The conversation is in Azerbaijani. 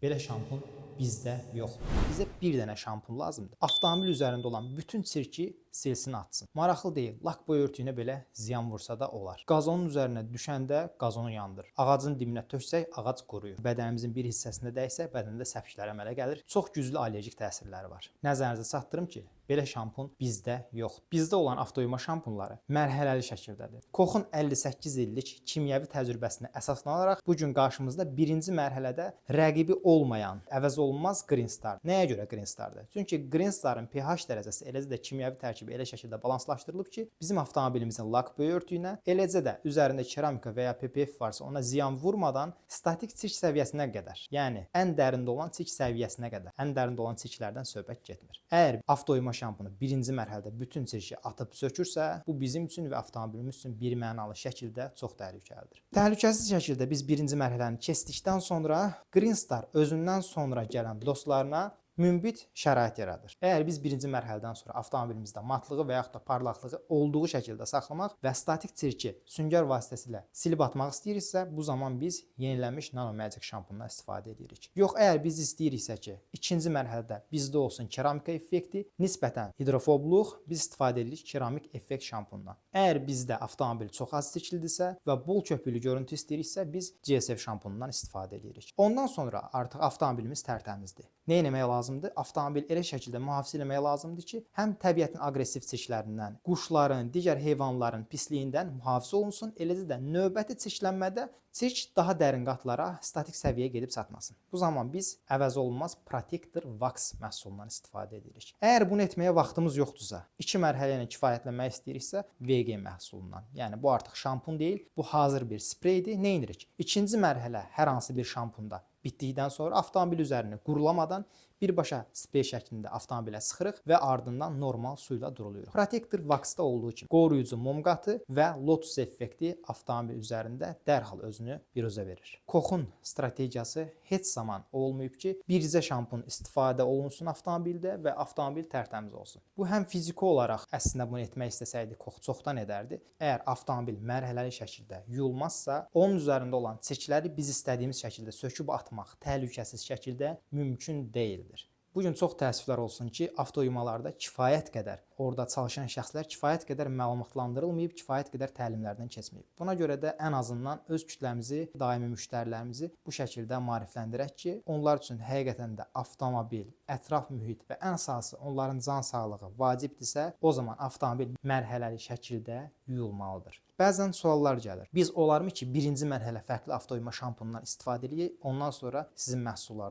Belə şampun bizdə yoxdur. Bizə bir dənə şampun lazımdır. Avtomobil üzərində olan bütün çirki silsin atsın. Maraqlı deyil, lak boy örtüyünə belə ziyan vursa da olar. Qazonun üzərinə düşəndə qazonu yandırır. Ağacın dibinə töksək ağac quruyur. Bədənimizin bir hissəsində dəysə bədəndə səpişlər əmələ gəlir. Çox güclü allergik təsirləri var. Nəzərinizə çatdırım ki, belə şampun bizdə yoxdur. Bizdə olan avtoyuma şampunları mərhələli şəkildədir. Koxun 58 illik kimyəvi təcrübəsinə əsaslanaraq bu gün qarşımızda birinci mərhələdə rəqibi olmayan, əvəz olunmaz Green Star. Nəyə görə Green Stardır? Çünki Green Starın pH dərəcəsi, eləcə də kimyəvi tərkibi elə şəkildə balanslaşdırılıb ki, bizim avtomobilimizin lak boy örtüyünə, eləcə də üzərində keramika və ya PPF varsa ona ziyan vurmadan statik çirk səviyyəsinə qədər, yəni ən dərində olan çirk səviyyəsinə qədər, ən dərində olan çirklərdən söhbət getmir. Əgər avtoyuma şampunu birinci mərhələdə bütün çirki atıb sökürsə, bu bizim üçün və avtomobilimiz üçün birmənalı şəkildə çox təhlükəlidir. Təhlükəsiz şəkildə biz birinci mərhələni keçdikdən sonra Green Star özündən sonra gələn dostlarına münbit şərait yaradır. Əgər biz birinci mərhələdən sonra avtomobilimizdə matlığı və yaxud da parlaqlığı olduğu şəkildə saxlamaq və statik çirki süngər vasitəsilə silib atmaq istəyiriksə, bu zaman biz yenilənmiş Nano Magic şampundan istifadə edirik. Yox, əgər biz istəyiriksə ki, ikinci mərhələdə bizdə olsun keramika effekti, nisbətən hidrofobluq, biz istifadə edirik keramik effekt şampundan. Əgər bizdə avtomobil çox az çirklidirsə və bol köpüklü görüntü istəyiriksə, biz GSF şampunundan istifadə edirik. Ondan sonra artıq avtomobilimiz tərtəmizdir. Nə etmək lazımdır? Avtomobil elə şəkildə mühafizə etmək lazımdır ki, həm təbiətin aqressiv çirklərindən, quşların, digər heyvanların pisliyindən mühafizə olunsun, eləcə də növbəti çirklənmədə çirk daha dərin qatlara, statik səviyyəyə gedib çatmasın. Bu zaman biz əvəz olunmaz Protector Wax məhsulundan istifadə edirik. Əgər bunu etməyə vaxtımız yoxdursa, 2 mərhələ ilə kifayətlənmək istəyiriksə, VG məhsulundan. Yəni bu artıq şampun deyil, bu hazır bir spreydir. Nə edirik? İkinci mərhələ hər hansı bir şampunda bitdikdən sonra avtomobil üzərini qurulamadan birbaşa sprey şəklində avtomobilə sıxırıq və ardından normal su ilə duruluruq. Protector Wax-da olduğu kimi qoruyucu mum qatı və Lotus effekti avtomobil üzərində dərhal özünü biruzə verir. Koxun strategiyası heç zaman olmayıb ki, bircə şampun istifadə olunsun avtomobildə və avtomobil tərtəmiz olsun. Bu həm fiziki olaraq əslində bunu etmək istəsəydi Kox çoxdan edərdi. Əgər avtomobil mərhələli şəkildə yuyulmazsa, onun üzərində olan çirkləri biz istədiyimiz şəkildə söküb atmaq təhlükəsiz şəkildə mümkün deyildir. Bu gün çox təəssüflər olsun ki, avtoyumalarda kifayət qədər, orada çalışan şəxslər kifayət qədər məlumatlandırılmayıb, kifayət qədər təlimlərdən keçməyib. Buna görə də ən azından öz kütləmizi, daimi müştərilərimizi bu şəkildə maarifləndirək ki, onlar üçün həqiqətən də avtomobil, ətraf mühit və ən əsası onların can sağlığı vacibdirsə, o zaman avtomobil mərhələli şəkildə yuyulmalıdır. Bəzən suallar gəlir. Biz olarmı ki, birinci mərhələ fərqli avtoyuma şampundan istifadə edirik, ondan sonra sizin məhsullardan